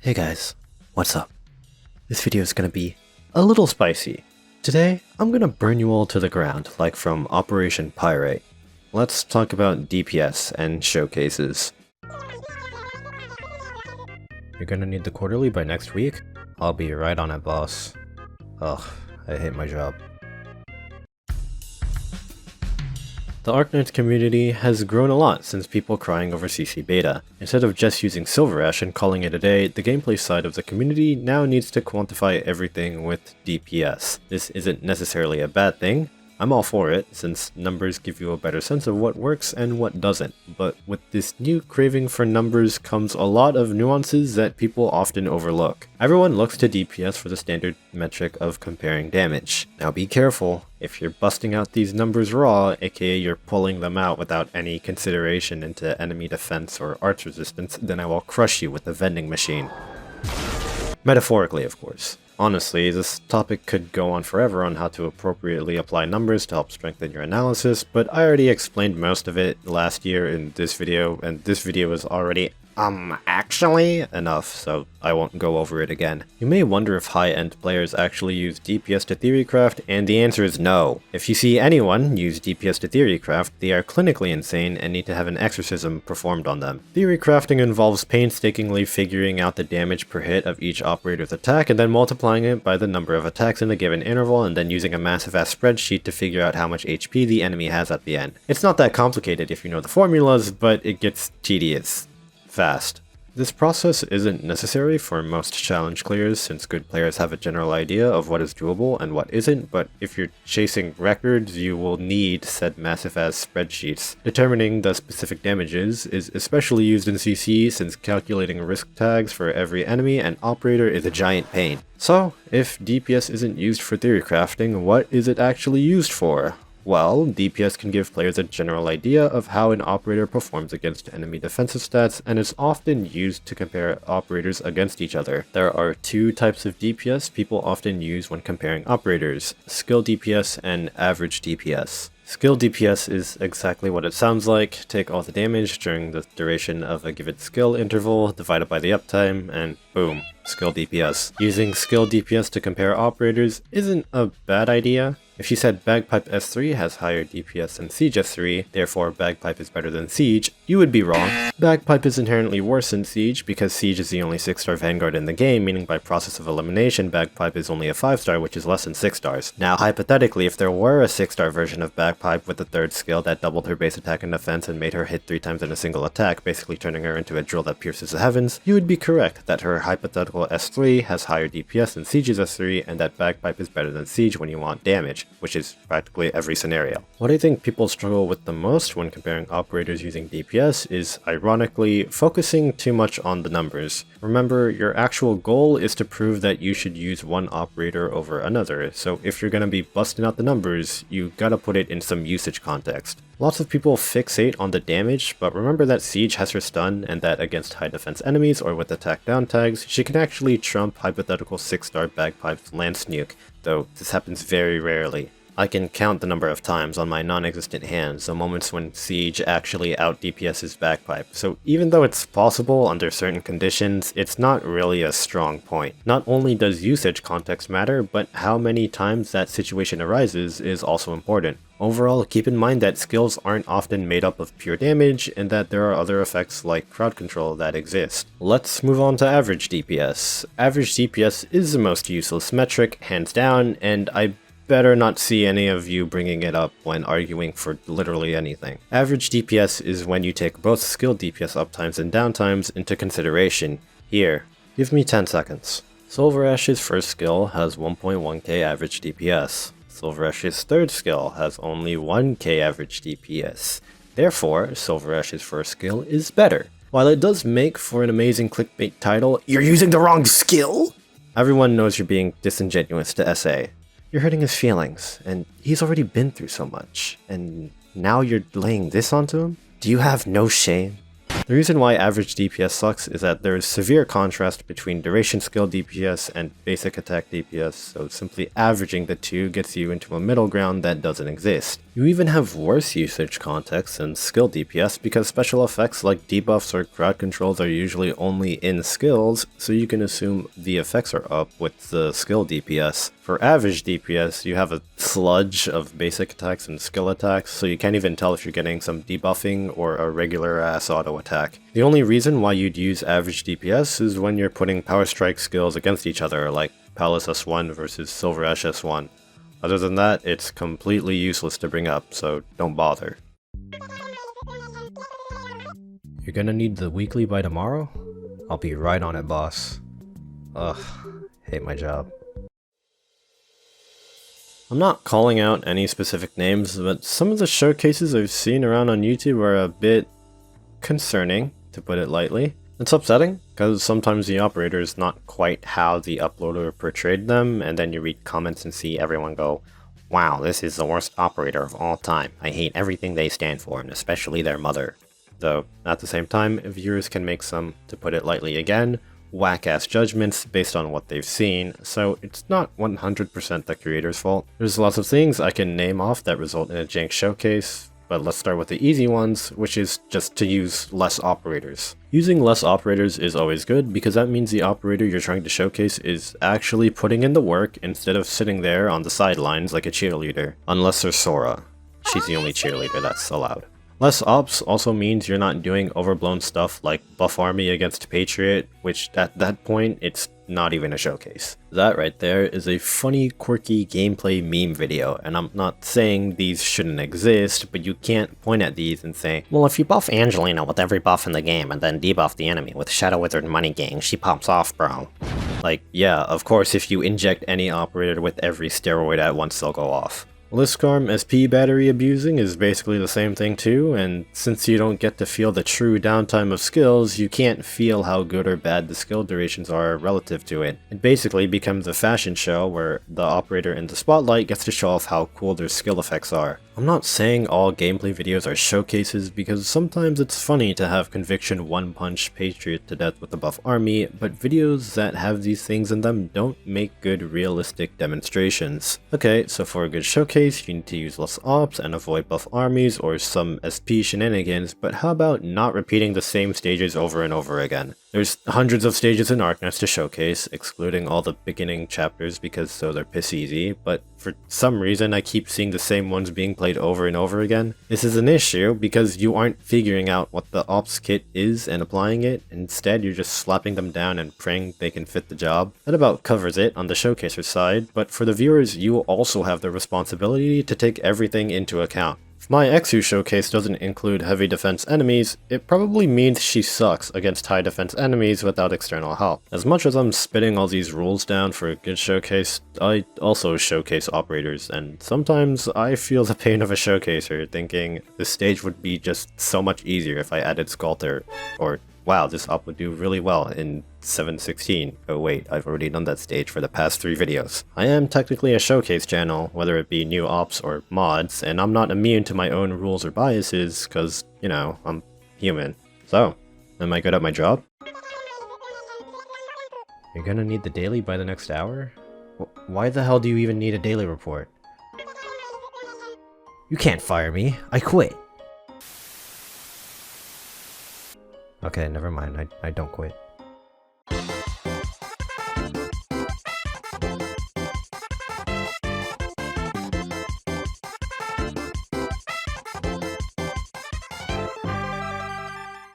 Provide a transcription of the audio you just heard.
Hey guys, what's up? This video is gonna be a little spicy. Today, I'm gonna burn you all to the ground, like from Operation Pyrite. Let's talk about DPS and showcases. You're gonna need the quarterly by next week? I'll be right on it, boss. Ugh, I hate my job. The Arknights community has grown a lot since people crying over CC beta. Instead of just using Silver Ash and calling it a day, the gameplay side of the community now needs to quantify everything with DPS. This isn't necessarily a bad thing. I'm all for it, since numbers give you a better sense of what works and what doesn't, but with this new craving for numbers comes a lot of nuances that people often overlook. Everyone looks to DPS for the standard metric of comparing damage. Now be careful, if you're busting out these numbers raw, aka you're pulling them out without any consideration into enemy defense or arch resistance, then I will crush you with the vending machine. Metaphorically, of course. Honestly, this topic could go on forever on how to appropriately apply numbers to help strengthen your analysis, but I already explained most of it last year in this video, and this video is already actually enough, so I won't go over it again. You may wonder if high-end players actually use DPS to theorycraft, and the answer is no. If you see anyone use DPS to theorycraft, they are clinically insane and need to have an exorcism performed on them. Theorycrafting involves painstakingly figuring out the damage per hit of each operator's attack and then multiplying it by the number of attacks in a given interval and then using a massive-ass spreadsheet to figure out how much HP the enemy has at the end. It's not that complicated if you know the formulas, but it gets tedious fast. This process isn't necessary for most challenge clears since good players have a general idea of what is doable and what isn't, but if you're chasing records, you will need said massive-ass spreadsheets. Determining the specific damages is especially used in CC since calculating risk tags for every enemy and operator is a giant pain. So, if DPS isn't used for theory crafting, what is it actually used for? Well, DPS can give players a general idea of how an operator performs against enemy defensive stats, and is often used to compare operators against each other. There are two types of DPS people often use when comparing operators: skill DPS and average DPS. Skill DPS is exactly what it sounds like. Take all the damage during the duration of a given skill interval, divided by the uptime, and boom, skill DPS. Using skill DPS to compare operators isn't a bad idea. If you said Bagpipe S3 has higher DPS than Siege S3, therefore Bagpipe is better than Siege, you would be wrong. Bagpipe is inherently worse than Siege because Siege is the only 6-star Vanguard in the game, meaning by process of elimination, Bagpipe is only a 5-star, which is less than 6 stars. Now, hypothetically, if there were a 6-star version of Bagpipe with a 3rd skill that doubled her base attack and defense and made her hit 3 times in a single attack, basically turning her into a drill that pierces the heavens, you would be correct that her hypothetical S3 has higher DPS than Siege's S3, and that Bagpipe is better than Siege when you want damage, which is practically every scenario. What I think people struggle with the most when comparing operators using DPS is, ironically, focusing too much on the numbers. Remember, your actual goal is to prove that you should use one operator over another, so if you're gonna be busting out the numbers, you gotta put it in some usage context. Lots of people fixate on the damage, but remember that Siege has her stun, and that against high defense enemies or with attack down tags, she can actually trump hypothetical 6-star Bagpipe's Lance Nuke, though this happens very rarely. I can count the number of times on my non-existent hands the moments when Siege actually out-DPS's Bagpipe, so even though it's possible under certain conditions, it's not really a strong point. Not only does usage context matter, but how many times that situation arises is also important. Overall, keep in mind that skills aren't often made up of pure damage, and that there are other effects like crowd control that exist. Let's move on to average DPS. Average DPS is the most useless metric, hands down, and I better not see any of you bringing it up when arguing for literally anything. Average DPS is when you take both skill DPS uptimes and downtimes into consideration. Here, give me 10 seconds. Silver Ash's first skill has 1.1k average DPS. Silver Ash's third skill has only 1k average DPS. Therefore, Silver Ash's first skill is better. While it does make for an amazing clickbait title, "You're using the wrong skill?" Everyone knows you're being disingenuous to SA. You're hurting his feelings, and he's already been through so much, and now you're laying this onto him? Do you have no shame? The reason why average DPS sucks is that there is severe contrast between duration skill DPS and basic attack DPS, so simply averaging the two gets you into a middle ground that doesn't exist. You even have worse usage context in skill DPS because special effects like debuffs or crowd controls are usually only in skills, so you can assume the effects are up with the skill DPS. For average DPS, you have a sludge of basic attacks and skill attacks, so you can't even tell if you're getting some debuffing or a regular ass auto attack. The only reason why you'd use average DPS is when you're putting power strike skills against each other, like Palace S1 versus Silver Ash S1. Other than that, it's completely useless to bring up, so don't bother. You're gonna need the weekly by tomorrow? I'll be right on it, boss. Ugh, hate my job. I'm not calling out any specific names, but some of the showcases I've seen around on YouTube are a bit concerning, to put it lightly. It's upsetting, because sometimes the operator is not quite how the uploader portrayed them, and then you read comments and see everyone go, "Wow, this is the worst operator of all time. I hate everything they stand for, and especially their mother." Though, at the same time, viewers can make some, to put it lightly again, whack-ass judgments based on what they've seen, so it's not 100% the creator's fault. There's lots of things I can name off that result in a jank showcase, but let's start with the easy ones, which is just to use less operators. Using less operators is always good because that means the operator you're trying to showcase is actually putting in the work instead of sitting there on the sidelines like a cheerleader. Unless there's Sora. She's the only cheerleader that's allowed. Less ops also means you're not doing overblown stuff like buff army against Patriot, which at that point it's not even a showcase. That right there is a funny, quirky gameplay meme video, and I'm not saying these shouldn't exist, but you can't point at these and say, well, if you buff Angelina with every buff in the game and then debuff the enemy with Shadow Wizard Money Gang, she pops off, bro. Like, yeah, of course if you inject any operator with every steroid at once they'll go off. Liskarm SP battery abusing is basically the same thing too, and since you don't get to feel the true downtime of skills, you can't feel how good or bad the skill durations are relative to it. It basically becomes a fashion show where the operator in the spotlight gets to show off how cool their skill effects are. I'm not saying all gameplay videos are showcases because sometimes it's funny to have Conviction one-punch Patriot to death with the buff army, but videos that have these things in them don't make good realistic demonstrations. Okay, so for a good showcase, you need to use less ops and avoid buff armies or some SP shenanigans, but how about not repeating the same stages over and over again? There's hundreds of stages in Arknights to showcase, excluding all the beginning chapters because those are piss easy, but for some reason I keep seeing the same ones being played over and over again. This is an issue because you aren't figuring out what the ops kit is and applying it, instead you're just slapping them down and praying they can fit the job. That about covers it on the showcaser side, but for the viewers you also have the responsibility to take everything into account. If my Exu showcase doesn't include heavy defense enemies, it probably means she sucks against high defense enemies without external help. As much as I'm spitting all these rules down for a good showcase, I also showcase operators, and sometimes I feel the pain of a showcaser thinking this stage would be just so much easier if I added Sculptor, or wow, this op would do really well in 7.16. Oh wait, I've already done that stage for the past 3 videos. I am technically a showcase channel, whether it be new ops or mods, and I'm not immune to my own rules or biases, cause, you know, I'm human. So, am I good at my job? You're gonna need the daily by the next hour? Why the hell do you even need a daily report? You can't fire me, I quit! Okay, never mind, I don't quit.